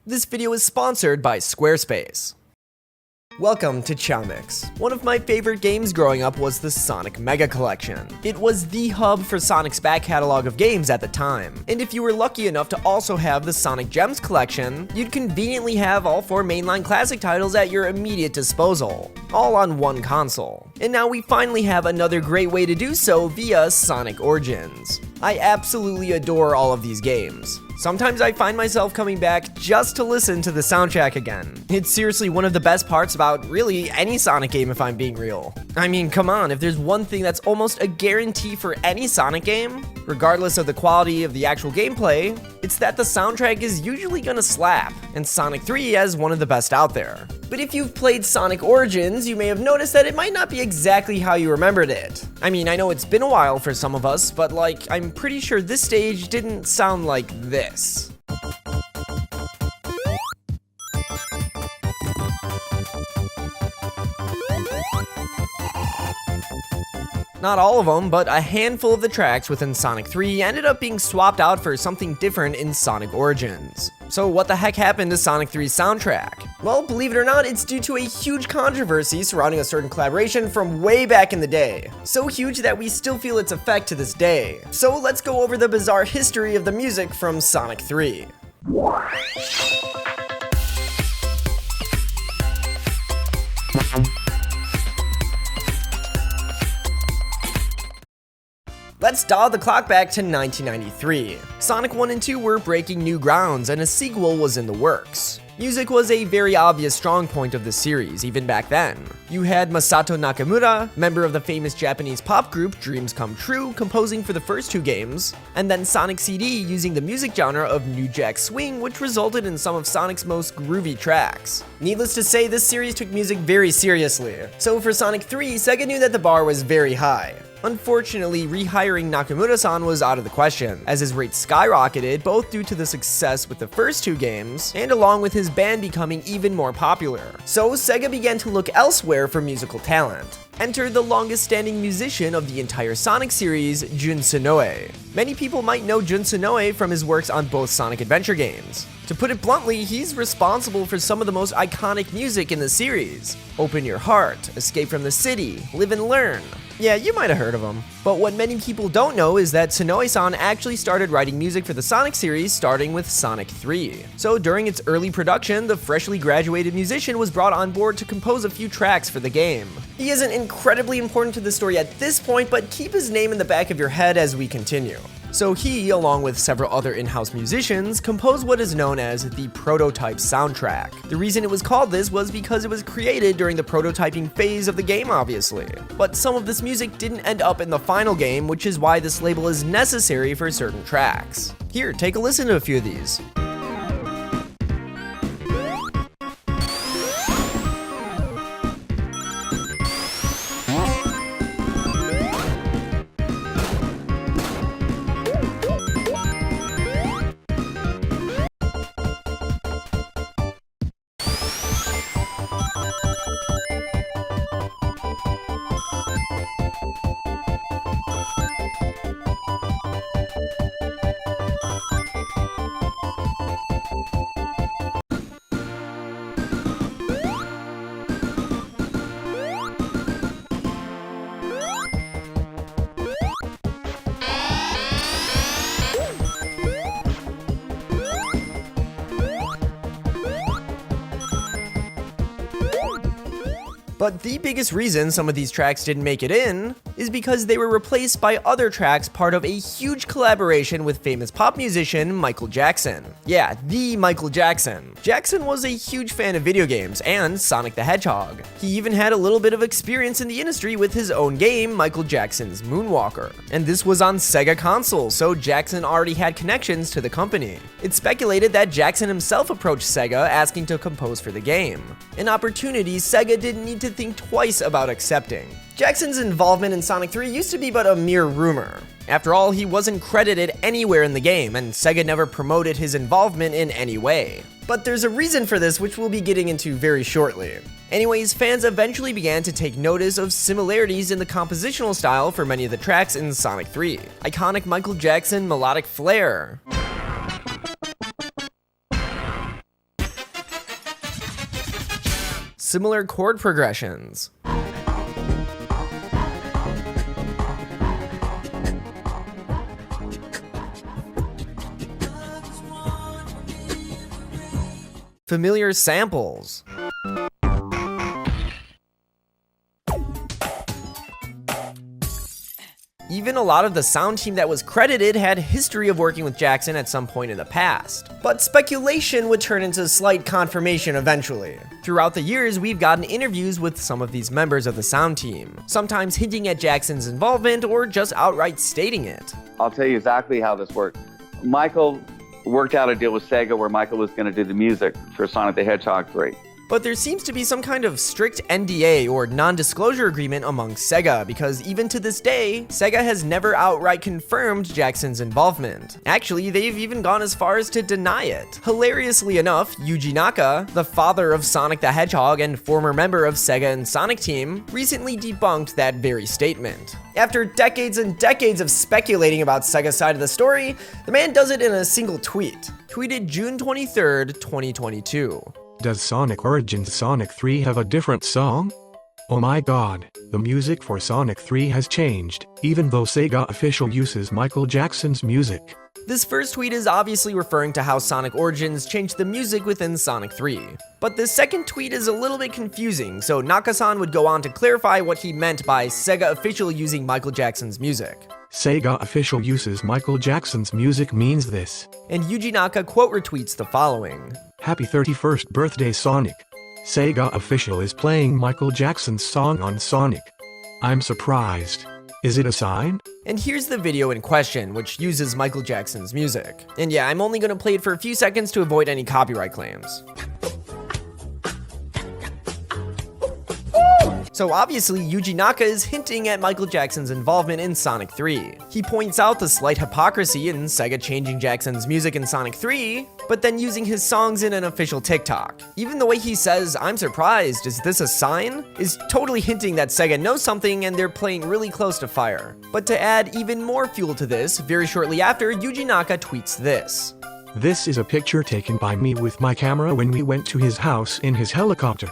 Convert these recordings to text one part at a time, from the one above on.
This video is sponsored by Squarespace. Welcome to Chaomix. One of my favorite games growing up was the Sonic Mega Collection. It was the hub for Sonic's back catalog of games at the time, and if you were lucky enough to also have the Sonic Gems collection, you'd conveniently have all 4 mainline classic titles at your immediate disposal, all on one console. And now we finally have another great way to do so via Sonic Origins. I absolutely adore all of these games. Sometimes I find myself coming back just to listen to the soundtrack again. It's seriously one of the best parts about really any Sonic game if I'm being real. I mean, come on, if there's one thing that's almost a guarantee for any Sonic game, regardless of the quality of the actual gameplay, it's that the soundtrack is usually gonna slap, and Sonic 3 has one of the best out there. But if you've played Sonic Origins, you may have noticed that it might not be exactly how you remembered it. I mean, I know it's been a while for some of us, but I'm pretty sure this stage didn't sound like this. Not all of them, but a handful of the tracks within Sonic 3 ended up being swapped out for something different in Sonic Origins. So what the heck happened to Sonic 3's soundtrack? Well, believe it or not, it's due to a huge controversy surrounding a certain collaboration from way back in the day. So huge that we still feel its effect to this day. So let's go over the bizarre history of the music from Sonic 3. Let's dial the clock back to 1993. Sonic 1 and 2 were breaking new grounds, and a sequel was in the works. Music was a very obvious strong point of the series, even back then. You had Masato Nakamura, member of the famous Japanese pop group Dreams Come True, composing for the first 2 games, and then Sonic CD using the music genre of New Jack Swing, which resulted in some of Sonic's most groovy tracks. Needless to say, this series took music very seriously. So for Sonic 3, Sega knew that the bar was very high. Unfortunately, rehiring Nakamura-san was out of the question, as his rate skyrocketed both due to the success with the first 2 games, and along with his band becoming even more popular. So Sega began to look elsewhere for musical talent. Enter the longest-standing musician of the entire Sonic series, Jun Senoue. Many people might know Jun Senoue from his works on both Sonic Adventure games. To put it bluntly, he's responsible for some of the most iconic music in the series. Open Your Heart, Escape from the City, Live and Learn. Yeah, you might have heard of him. But what many people don't know is that Senoue-san actually started writing music for the Sonic series starting with Sonic 3. So during its early production, the freshly graduated musician was brought on board to compose a few tracks for the game. He isn't incredibly important to the story at this point, but keep his name in the back of your head as we continue. So he, along with several other in-house musicians, composed what is known as the prototype soundtrack. The reason it was called this was because it was created during the prototyping phase of the game, obviously. But some of this music didn't end up in the final game, which is why this label is necessary for certain tracks. Here, take a listen to a few of these. But the biggest reason some of these tracks didn't make it in is because they were replaced by other tracks part of a huge collaboration with famous pop musician Michael Jackson. Yeah, the Michael Jackson. Jackson was a huge fan of video games and Sonic the Hedgehog. He even had a little bit of experience in the industry with his own game, Michael Jackson's Moonwalker. And this was on Sega consoles, so Jackson already had connections to the company. It's speculated that Jackson himself approached Sega asking to compose for the game, an opportunity Sega didn't need to think twice about accepting. Jackson's involvement in Sonic 3 used to be but a mere rumor. After all, he wasn't credited anywhere in the game, and Sega never promoted his involvement in any way. But there's a reason for this, which we'll be getting into very shortly. Anyways, fans eventually began to take notice of similarities in the compositional style for many of the tracks in Sonic 3. Iconic Michael Jackson melodic flair, similar chord progressions. Familiar samples. Even a lot of the sound team that was credited had a history of working with Jackson at some point in the past. But speculation would turn into slight confirmation eventually. Throughout the years, we've gotten interviews with some of these members of the sound team, sometimes hinting at Jackson's involvement or just outright stating it. I'll tell you exactly how this worked. Michael worked out a deal with Sega where Michael was going to do the music for Sonic the Hedgehog 3. But there seems to be some kind of strict NDA or non-disclosure agreement among Sega, because even to this day, Sega has never outright confirmed Jackson's involvement. Actually, they've even gone as far as to deny it. Hilariously enough, Yuji Naka, the father of Sonic the Hedgehog and former member of Sega and Sonic Team, recently debunked that very statement. After decades and decades of speculating about Sega's side of the story, the man does it in a single tweet. Tweeted June 23rd, 2022. Does Sonic Origins Sonic 3 have a different song? Oh my god, the music for Sonic 3 has changed, even though Sega official uses Michael Jackson's music. This first tweet is obviously referring to how Sonic Origins changed the music within Sonic 3. But the second tweet is a little bit confusing, so Naka-san would go on to clarify what he meant by Sega official using Michael Jackson's music. Sega official uses Michael Jackson's music means this. And Yuji Naka quote retweets the following. Happy 31st birthday Sonic. Sega official is playing Michael Jackson's song on Sonic. I'm surprised. Is it a sign? And here's the video in question, which uses Michael Jackson's music. And yeah, I'm only gonna play it for a few seconds to avoid any copyright claims. So obviously, Yuji Naka is hinting at Michael Jackson's involvement in Sonic 3. He points out the slight hypocrisy in Sega changing Jackson's music in Sonic 3, but then using his songs in an official TikTok. Even the way he says, "I'm surprised, is this a sign?" is totally hinting that Sega knows something and they're playing really close to fire. But to add even more fuel to this, very shortly after, Yuji Naka tweets this. This is a picture taken by me with my camera when we went to his house in his helicopter.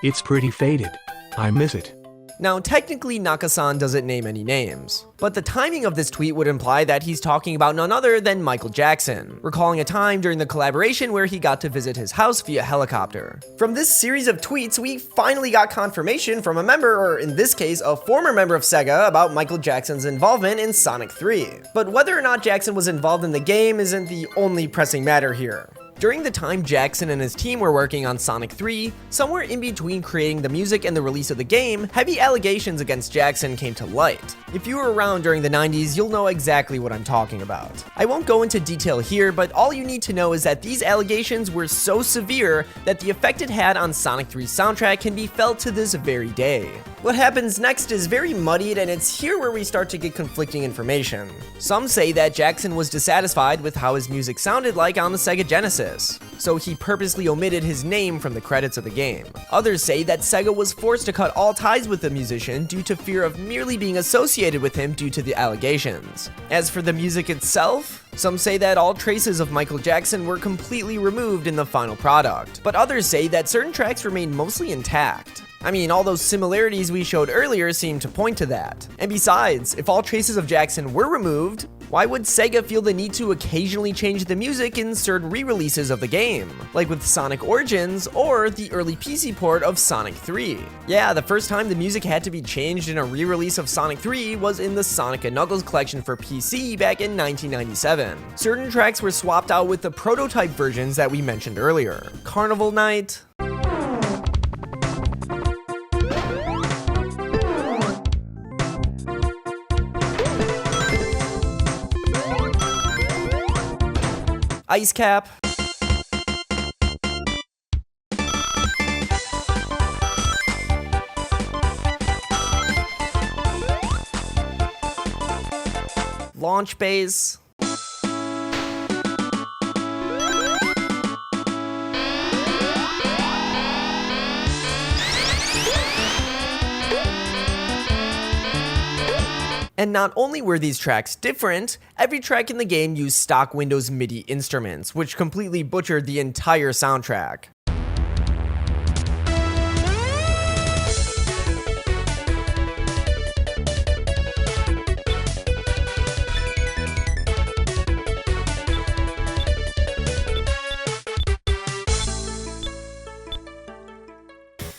It's pretty faded. I miss it. Now, technically, Naka-san doesn't name any names, but the timing of this tweet would imply that he's talking about none other than Michael Jackson, recalling a time during the collaboration where he got to visit his house via helicopter. From this series of tweets, we finally got confirmation from a member, or in this case, a former member of Sega, about Michael Jackson's involvement in Sonic 3. But whether or not Jackson was involved in the game isn't the only pressing matter here. During the time Jackson and his team were working on Sonic 3, somewhere in between creating the music and the release of the game, heavy allegations against Jackson came to light. If you were around during the 90s, you'll know exactly what I'm talking about. I won't go into detail here, but all you need to know is that these allegations were so severe that the effect it had on Sonic 3's soundtrack can be felt to this very day. What happens next is very muddied, and it's here where we start to get conflicting information. Some say that Jackson was dissatisfied with how his music sounded like on the Sega Genesis, so he purposely omitted his name from the credits of the game. Others say that Sega was forced to cut all ties with the musician due to fear of merely being associated with him due to the allegations. As for the music itself, some say that all traces of Michael Jackson were completely removed in the final product, but others say that certain tracks remain mostly intact. I mean, all those similarities we showed earlier seem to point to that. And besides, if all traces of Jackson were removed, why would Sega feel the need to occasionally change the music in certain re-releases of the game, like with Sonic Origins or the early PC port of Sonic 3? Yeah, the first time the music had to be changed in a re-release of Sonic 3 was in the Sonic & Knuckles collection for PC back in 1997. Certain tracks were swapped out with the prototype versions that we mentioned earlier. Carnival Night, Ice Cap, Launch Base, and not only were these tracks different, every track in the game used stock Windows MIDI instruments, which completely butchered the entire soundtrack.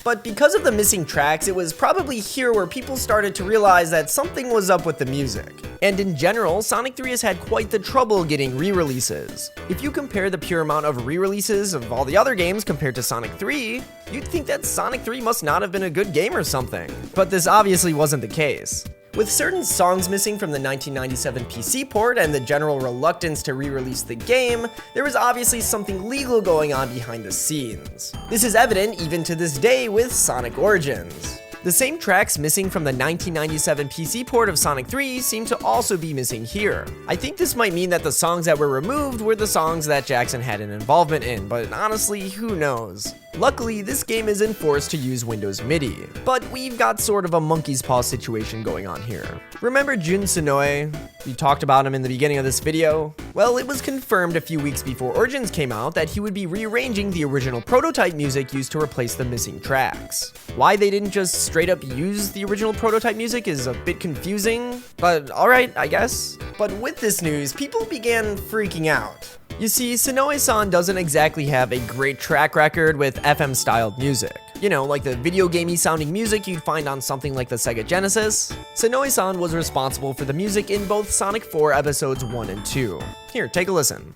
But because of the missing tracks, it was probably here where people started to realize that something was up with the music. And in general, Sonic 3 has had quite the trouble getting re-releases. If you compare the pure amount of re-releases of all the other games compared to Sonic 3, you'd think that Sonic 3 must not have been a good game or something. But this obviously wasn't the case. With certain songs missing from the 1997 PC port and the general reluctance to re-release the game, there was obviously something legal going on behind the scenes. This is evident even to this day with Sonic Origins. The same tracks missing from the 1997 PC port of Sonic 3 seem to also be missing here. I think this might mean that the songs that were removed were the songs that Jackson had an involvement in, but honestly, who knows? Luckily, this game is enforced to use Windows MIDI, but we've got sort of a monkey's paw situation going on here. Remember Jun Sonoe? We talked about him in the beginning of this video. Well, it was confirmed a few weeks before Origins came out that he would be rearranging the original prototype music used to replace the missing tracks. Why they didn't just straight up use the original prototype music is a bit confusing, but alright, I guess. But with this news, people began freaking out. You see, Sonoe-san doesn't exactly have a great track record with FM-styled music. You know, like the video gamey sounding music you'd find on something like the Sega Genesis. Sonoe-san was responsible for the music in both Sonic 4 episodes 1 and 2. Here, take a listen.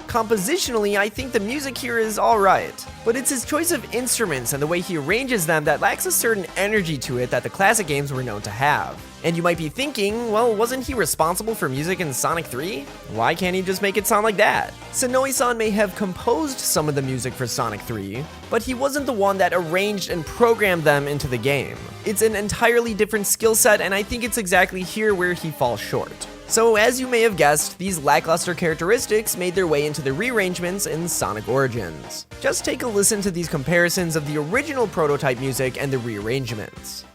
Compositionally, I think the music here is alright, but it's his choice of instruments and the way he arranges them that lacks a certain energy to it that the classic games were known to have. And you might be thinking, well, wasn't he responsible for music in Sonic 3? Why can't he just make it sound like that? Sonoe-san may have composed some of the music for Sonic 3, but he wasn't the one that arranged and programmed them into the game. It's an entirely different skill set, and I think it's exactly here where he falls short. So as you may have guessed, these lackluster characteristics made their way into the rearrangements in Sonic Origins. Just take a listen to these comparisons of the original prototype music and the rearrangements.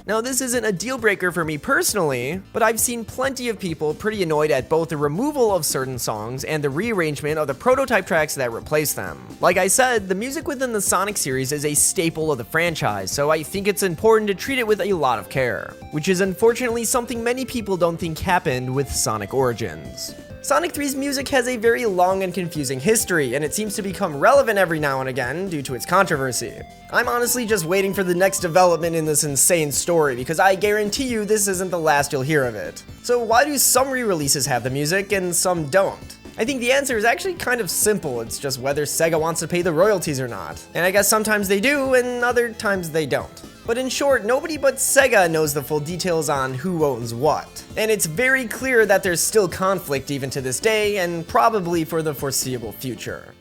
Now, this isn't a deal breaker for me personally, but I've seen plenty of people pretty annoyed at both the removal of certain songs and the rearrangement of the prototype tracks that replace them. Like I said, the music within the Sonic series is a staple of the franchise, so I think it's important to treat it with a lot of care, which is unfortunately something many people don't think happened with Sonic Origins. Sonic 3's music has a very long and confusing history, and it seems to become relevant every now and again due to its controversy. I'm honestly just waiting for the next development in this insane story, because I guarantee you this isn't the last you'll hear of it. So why do some re-releases have the music and some don't? I think the answer is actually kind of simple, it's just whether Sega wants to pay the royalties or not. And I guess sometimes they do, and other times they don't. But in short, nobody but Sega knows the full details on who owns what. And it's very clear that there's still conflict even to this day, and probably for the foreseeable future.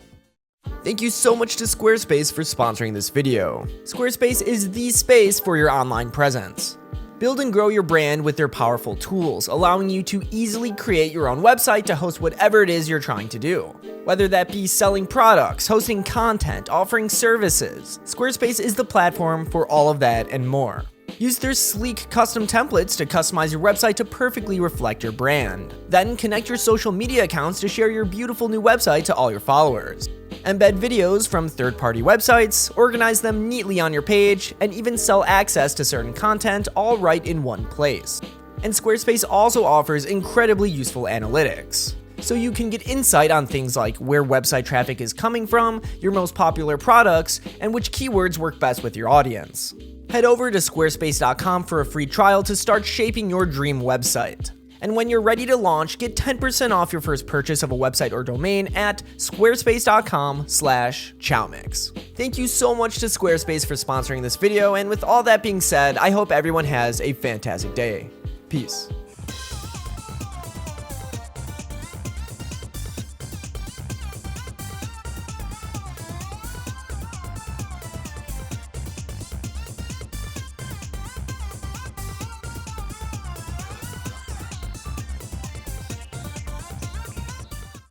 Thank you so much to Squarespace for sponsoring this video. Squarespace is the space for your online presence. Build and grow your brand with their powerful tools, allowing you to easily create your own website to host whatever it is you're trying to do. Whether that be selling products, hosting content, offering services, Squarespace is the platform for all of that and more. Use their sleek custom templates to customize your website to perfectly reflect your brand. Then connect your social media accounts to share your beautiful new website to all your followers. Embed videos from third-party websites, organize them neatly on your page, and even sell access to certain content all right in one place. And Squarespace also offers incredibly useful analytics, so you can get insight on things like where website traffic is coming from, your most popular products, and which keywords work best with your audience. Head over to squarespace.com for a free trial to start shaping your dream website. And when you're ready to launch, get 10% off your first purchase of a website or domain at squarespace.com/chaomix. Thank you so much to Squarespace for sponsoring this video, and with all that being said, I hope everyone has a fantastic day. Peace.